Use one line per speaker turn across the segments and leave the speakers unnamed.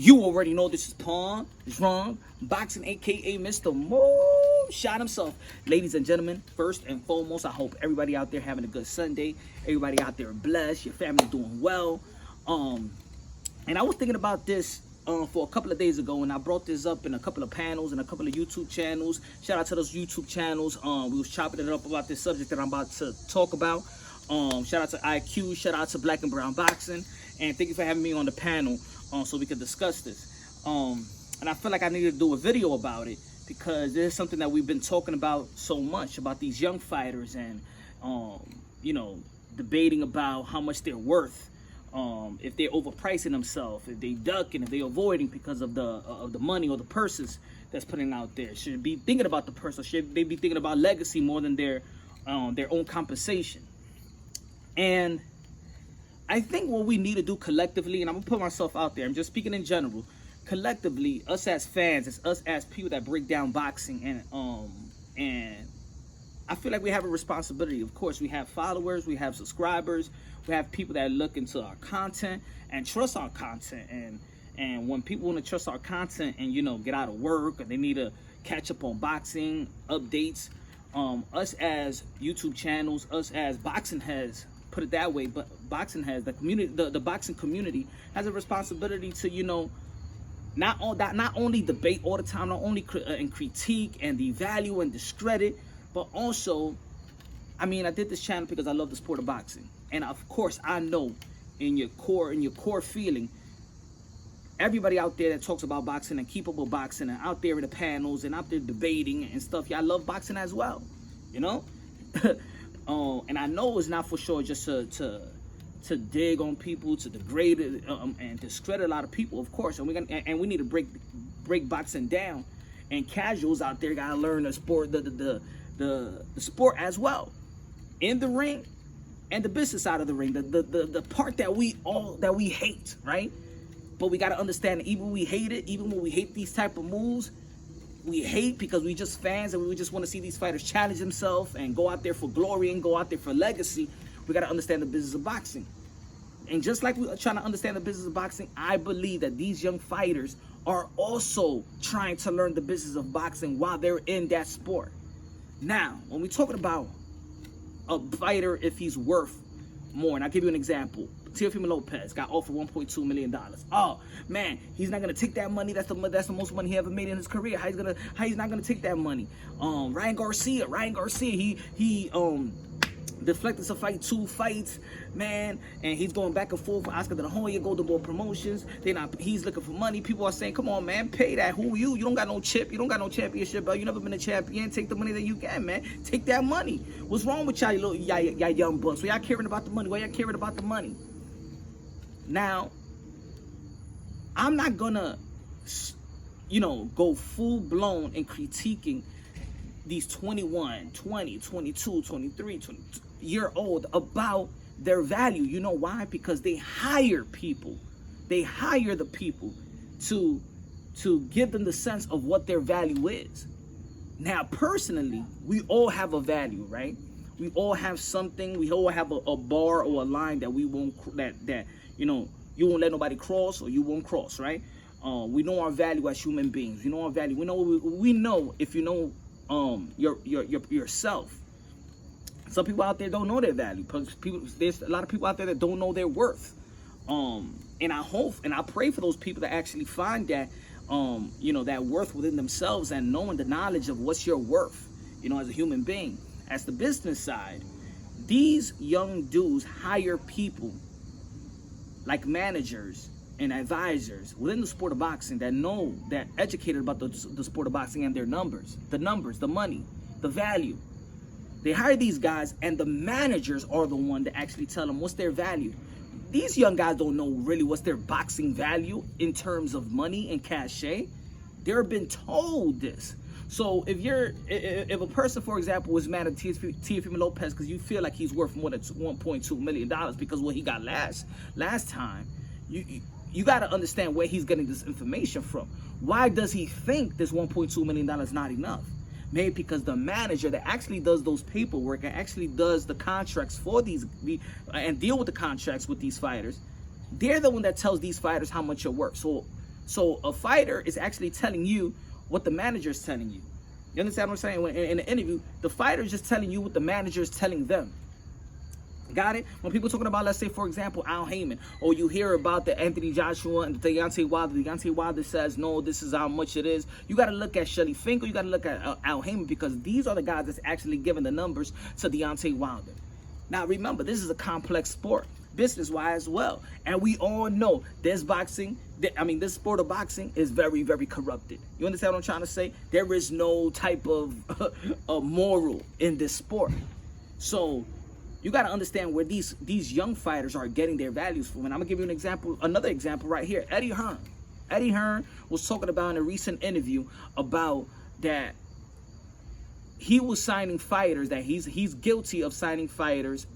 You already know this is Pawn Drum Boxing, aka Mr. Shot himself. Ladies and gentlemen, first and foremost, I hope everybody out there having a good Sunday. Everybody out there blessed. Your family doing well. And I was thinking about this for a couple of days ago, and I brought this up in a couple of panels and a couple of YouTube channels. Shout out to those YouTube channels. We was chopping it up about this subject that I'm about to talk about. Shout out to IQ. Shout out to Black and Brown Boxing. And thank you for having me on the panel so we could discuss this. And I feel like I needed to do a video about it because this is something that we've been talking about so much, about these young fighters and, you know, debating about how much they're worth. If they're overpricing themselves, if they ducking, if they're avoiding because of the money or the purses that's putting out there. Should they be thinking about the purse, or should they be thinking about legacy more than their own compensation? And I think what we need to do collectively, and I'm gonna put myself out there, I'm just speaking in general, collectively, us as fans, it's us as people that break down boxing, and I feel like we have a responsibility. Of course, we have followers, we have subscribers, we have people that look into our content and trust our content. And when people want to trust our content and, you know, get out of work, or they need to catch up on boxing updates, us as YouTube channels, us as boxing heads, put it that way, but boxing heads, the community, the boxing community has a responsibility to, you know, not only debate all the time, not only and critique and devalue and discredit, but also, I mean, I did this channel because I love the sport of boxing. And of course, I know in your core feeling, everybody out there that talks about boxing and keep up with boxing and out there in the panels and out there debating and stuff, y'all love boxing as well, you know? And I know it's not for sure just to dig on people, to degrade it, and discredit a lot of people, of course. And we need to break boxing down. And casuals out there gotta learn the sport, the sport as well, in the ring and the business side of the ring, the part that we hate, right? But we gotta understand that even when we hate it, even when we hate these type of moves, we hate because we just fans and we just want to see these fighters challenge themselves and go out there for glory and go out there for legacy. We gotta understand the business of boxing. And just like we're trying to understand the business of boxing, I believe that these young fighters are also trying to learn the business of boxing while they're in that sport. Now, when we're talking about a fighter, if he's worth more, and I'll give you an example. Teofimo Lopez got offered $1.2 million. Oh man, he's not gonna take that money. That's the most money he ever made in his career. How he's not gonna take that money? Ryan Garcia, he deflected to fight 2 fights, man, and he's going back and forth with Oscar de la Hoya, Golden Boy Promotions. He's looking for money. People are saying, come on, man, pay that. Who you? You don't got no chip. You don't got no championship belt. You never been a champion. Take the money that you get, man. Take that money. What's wrong with y'all young bucks? Why y'all caring about the money? Why y'all caring about the money? Now, I'm not gonna, you know, go full blown in critiquing these 21, 20, 22, 23, 22 year old about their value. You know why? Because they hire people. They hire the people to give them the sense of what their value is. Now, personally, we all have a value, right? We all have something. We all have a bar or a line that we won't, that you know, you won't let nobody cross, or you won't cross, right? We know our value as human beings. We know our value. We know if you know yourself. Some people out there don't know their value. There's a lot of people out there that don't know their worth. And I hope and I pray for those people that actually find that, you know, that worth within themselves and knowing the knowledge of what's your worth, you know, as a human being. As the business side, these young dudes hire people like managers and advisors within the sport of boxing that know, that educated about the sport of boxing and their numbers, the money, the value. They hire these guys, and the managers are the one that actually tell them what's their value. These young guys don't know really what's their boxing value in terms of money and cachet. They're been told this. So if a person, for example, was mad at Teofimo Lopez because you feel like he's worth more than $1.2 million because what he got last time, you got to understand where he's getting this information from. Why does he think this $1.2 million is not enough? Maybe because the manager that actually does those paperwork and actually does the contracts for these and deal with the contracts with these fighters, they're the one that tells these fighters how much you're worth. So a fighter is actually telling you what the manager is telling you. You understand what I'm saying? When in an interview, the fighter is just telling you what the manager is telling them. Got it? When people talking about, let's say, for example, Al Heyman, or you hear about the Anthony Joshua and the Deontay Wilder says, no, this is how much it is. You got to look at Shelly Finkel. You got to look at Al Heyman, because these are the guys that's actually giving the numbers to Deontay Wilder. Now, remember, this is a complex sport, business-wise as well. And we all know this this sport of boxing is very, very corrupted. You understand what I'm trying to say? There is no type of moral in this sport. So you got to understand where these young fighters are getting their values from. And I'm going to give you an example, another example right here. Eddie Hearn. Eddie Hearn was talking about in a recent interview about that he was signing fighters, that he's guilty of signing fighters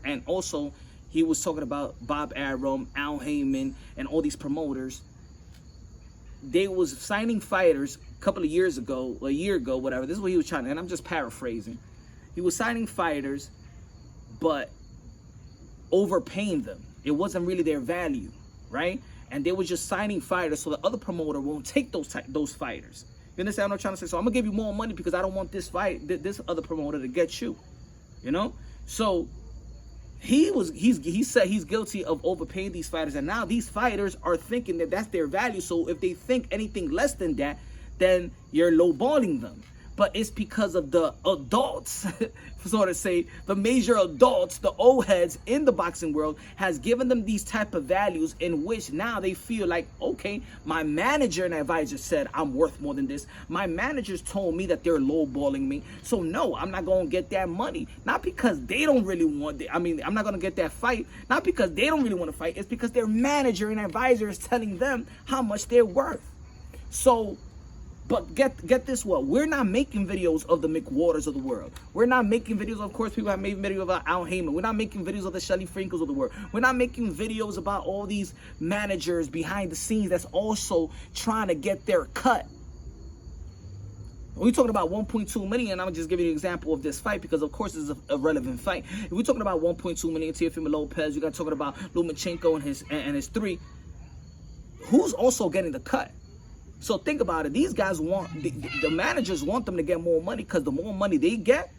and also he was talking about Bob Arum, Al Heyman, and all these promoters. They was signing fighters a couple of years ago, a year ago, whatever. This is what he was trying to, and I'm just paraphrasing. He was signing fighters, but overpaying them. It wasn't really their value, right? And they were just signing fighters so the other promoter won't take those fighters. You understand what I'm trying to say? So I'm gonna give you more money because I don't want this other promoter to get you. You know? So he said he's guilty of overpaying these fighters, and now these fighters are thinking that that's their value. So if they think anything less than that, then you're lowballing them. But it's because of the adults, so to say, the major adults, the old heads in the boxing world has given them these type of values in which now they feel like, okay, my manager and advisor said I'm worth more than this. My managers told me that they're lowballing me. So no, I'm not going to get that money. Not because they don't really want it. I mean, I'm not going to get that fight. Not because they don't really want to fight. It's because their manager and advisor is telling them how much they're worth. So, but get this, what? We're not making videos of the McWaters of the world. We're not making videos, of course, people have made videos about Al Heyman. We're not making videos of the Shelly Finkels of the world. We're not making videos about all these managers behind the scenes that's also trying to get their cut. We're talking about 1.2 million. I'm just giving you an example of this fight because, of course, it's a relevant fight. If we're talking about 1.2 million, Teofimo Lopez, you got talking about Lomachenko and his three. Who's also getting the cut? So think about it. These guys want, the managers want them to get more money because the more money they get,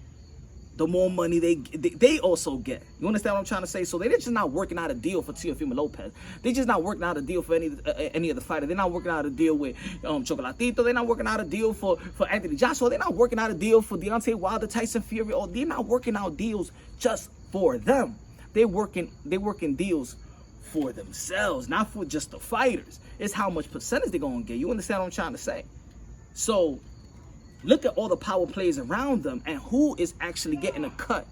the more money they also get. You understand what I'm trying to say? So they're just not working out a deal for Teofimo Lopez. They're just not working out a deal for any of the fighters. They're not working out a deal with Chocolatito. They're not working out a deal for Anthony Joshua. They're not working out a deal for Deontay Wilder, Tyson Fury. Oh, they're not working out deals just for them. They're working deals for themselves, not for just the fighters. It's how much percentage they're going to get. You understand what I'm trying to say? So look at all the power plays around them and who is actually getting a cut.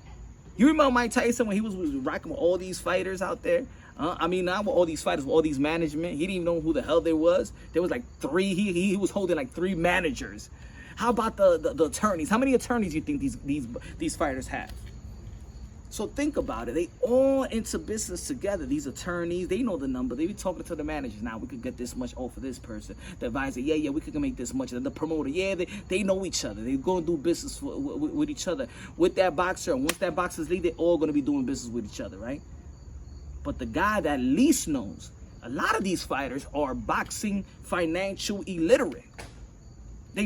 You remember Mike Tyson when he was rocking with all these fighters out there? I mean, not with all these fighters, with all these management. He didn't even know who the hell there was. There was like three. He was holding like 3 managers. How about the attorneys? How many attorneys do you think these fighters have? So think about it. They all into business together. These attorneys, they know the number. They be talking to the managers. Now we could get this much off for this person. The advisor, yeah, we could make this much. And the promoter, yeah, they know each other. They go and do business with each other. With that boxer, and once that boxer's leave, they're all going to be doing business with each other, right? But the guy that least knows, a lot of these fighters are boxing financial illiterate. They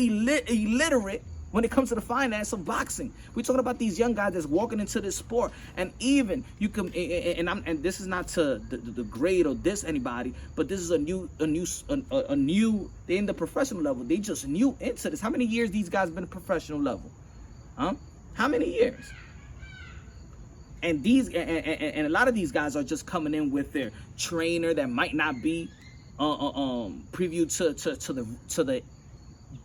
illiterate when it comes to the finance of boxing. We're talking about these young guys that's walking into this sport, and even you can, and this is not to degrade or diss anybody, but this is a new. They're in the professional level. They just new into this. How many years these guys been at professional level? Huh? How many years? And and a lot of these guys are just coming in with their trainer that might not be previewed to the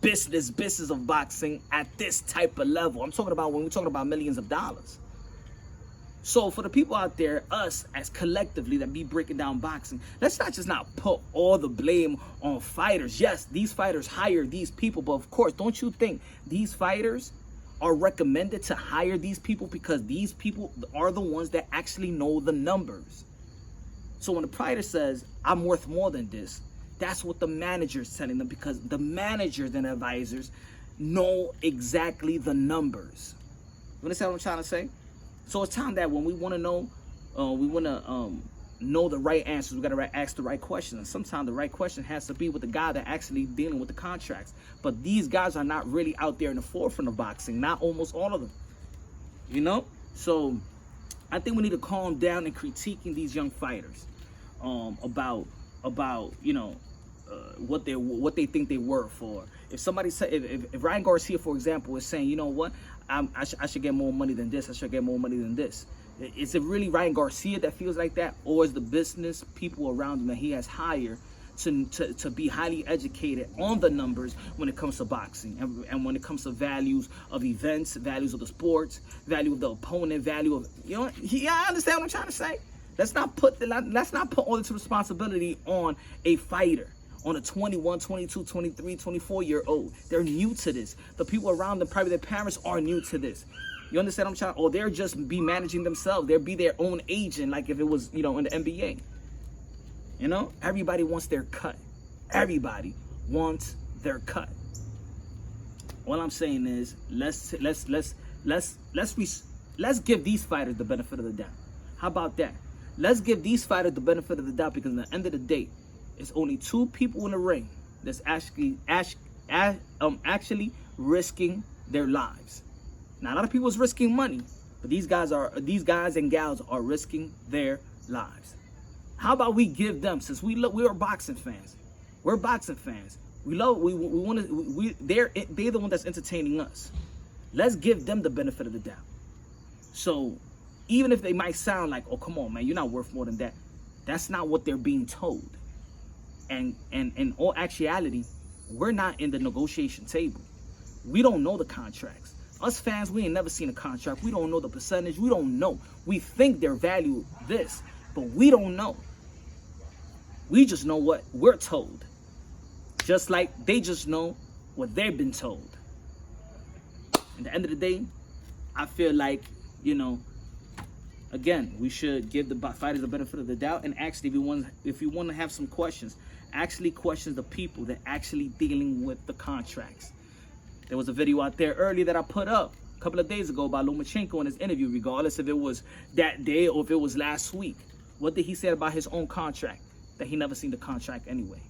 business of boxing at this type of level. I'm talking about when we're talking about millions of dollars. So for the people out there, us as collectively that be breaking down boxing, let's not put all the blame on fighters. Yes, these fighters hire these people, but of course, don't you think these fighters are recommended to hire these people because these people are the ones that actually know the numbers? So when the fighter says, I'm worth more than this, that's what the manager is telling them, because the managers and advisors know exactly the numbers. You understand what I'm trying to say? So it's time that when we want to know, we want to know the right answers. We gotta ask the right questions. And sometimes the right question has to be with the guy that actually dealing with the contracts. But these guys are not really out there in the forefront of boxing. Not almost all of them. You know? So I think we need to calm down and critiquing these young fighters about you know, what they think they worth for. If somebody say, if Ryan Garcia, for example, is saying, you know what, I should get more money than this, I should get more money than this. Is it really Ryan Garcia that feels like that, or is the business people around him that he has hired to be highly educated on the numbers when it comes to boxing and when it comes to values of events, values of the sports, value of the opponent, value of, you know, I understand what I'm trying to say. Let's not put all this responsibility on a fighter, on a 21, 22, 23, 24-year-old. They're new to this. The people around them, probably their parents, are new to this. You understand what I'm trying? Or they're just be managing themselves. They'll be their own agent, like if it was, you know, in the NBA. You know, everybody wants their cut. Everybody wants their cut. All I'm saying is, let's give these fighters the benefit of the doubt. How about that? Let's give these fighters the benefit of the doubt, because at the end of the day, it's only two people in the ring that's actually risking their lives. Now, a lot of people is risking money, but these guys and gals are risking their lives. How about we give them, since we are boxing fans, we're boxing fans. They're the one that's entertaining us. Let's give them the benefit of the doubt. So even if they might sound like, oh, come on, man, you're not worth more than that. That's not what they're being told. And in all actuality, we're not in the negotiation table. We don't know the contracts. Us fans, we ain't never seen a contract. We don't know the percentage. We don't know. We think they're valued this, but we don't know. We just know what we're told. Just like they just know what they've been told. At the end of the day, I feel like, you know, again, we should give the fighters the benefit of the doubt. And actually, if you want to have some questions, actually question the people that actually dealing with the contracts. There was a video out there earlier that I put up a couple of days ago by Lomachenko in his interview, regardless if it was that day or if it was last week. What did he say about his own contract? That he never seen the contract anyway.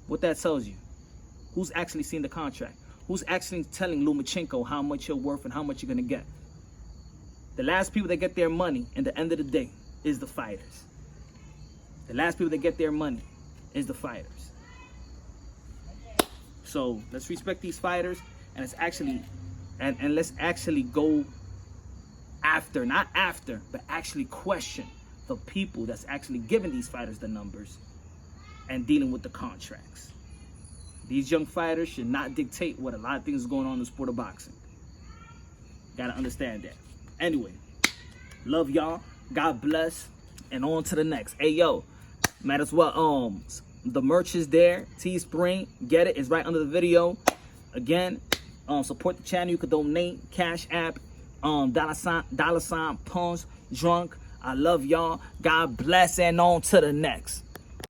What that tells you? Who's actually seen the contract? Who's actually telling Lomachenko how much you're worth and how much you're going to get? The last people that get their money at the end of the day is the fighters. The last people that get their money is the fighters. So let's respect these fighters, and let's actually go after, not after, but actually question the people that's actually giving these fighters the numbers and dealing with the contracts. These young fighters should not dictate what a lot of things is going on in the sport of boxing. Gotta understand that. Anyway, love y'all. God bless. And on to the next. Hey, yo, might as well, the merch is there. Teespring, get it. It's right under the video. Again, support the channel. You could donate. Cash App, $, Punch Drunk. I love y'all. God bless, and on to the next.